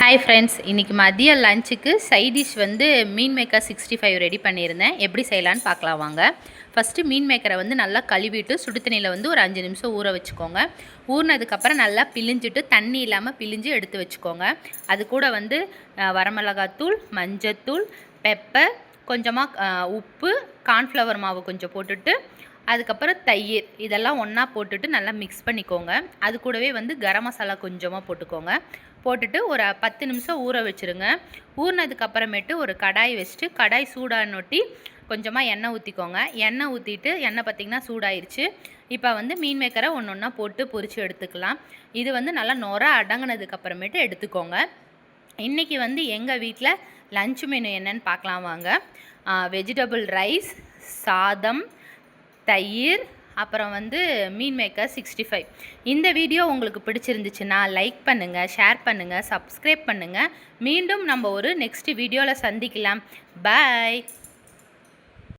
Hi friends, இன்றைக்கி மதிய லஞ்சுக்கு சைட் டிஷ் வந்து மீன் மேக்கர் 65 ரெடி பண்ணியிருந்தேன். எப்படி செய்யலான்னு பார்க்கலாம் வாங்க. ஃபஸ்ட்டு மீன் மேக்கரை வந்து நல்லா கழுவிட்டு சுடு தண்ணியில் வந்து ஒரு 5 நிமிஷம் ஊற வச்சுக்கோங்க. ஊறினதுக்கப்புறம் நல்லா பிழிஞ்சிட்டு தண்ணி இல்லாமல் பிழிஞ்சு எடுத்து வச்சுக்கோங்க. அது கூட வந்து வரமிளகாத்தூள், மஞ்சத்தூள், பெப்பர், கொஞ்சமாக உப்பு, கார்ன்ஃப்ளவர் மாவு கொஞ்சம் போட்டுட்டு அதுக்கப்புறம் தயிர் இதெல்லாம் ஒன்றா போட்டுட்டு நல்லா மிக்ஸ் பண்ணிக்கோங்க. அது கூடவே வந்து கரம் மசாலா கொஞ்சமாக போட்டுக்கோங்க. போட்டுட்டு ஒரு 10 நிமிஷம் ஊற வச்சுருங்க. ஊறினதுக்கப்புறமேட்டு ஒரு கடாய் வச்சுட்டு கடாய் சூடானொட்டி கொஞ்சமாக எண்ணெய் ஊற்றிக்கோங்க. எண்ணெய் ஊற்றிட்டு எண்ணெய் பார்த்திங்கன்னா சூடாயிருச்சு. இப்போ வந்து மீன் மேக்கரை ஒன்று ஒன்றா போட்டு பொரித்து எடுத்துக்கலாம். இது வந்து நல்லா நொர அடங்கினதுக்கப்புறமேட்டு எடுத்துக்கோங்க. இன்றைக்கி வந்து எங்கள் வீட்டில் லன்ச் மெனு என்னன்னு பார்க்கலாம் வாங்க. வெஜிடபிள் ரைஸ், சாதம், தயிர், அப்புறம் வந்து மீன் மேக்கர் 65. இந்த வீடியோ உங்களுக்கு பிடிச்சிருந்துச்சுன்னா லைக் பண்ணுங்கள், ஷேர் பண்ணுங்கள், சப்ஸ்கிரைப் பண்ணுங்கள். மீண்டும் நம்ம ஒரு நெக்ஸ்ட் வீடியோவில் சந்திக்கலாம். பாய்.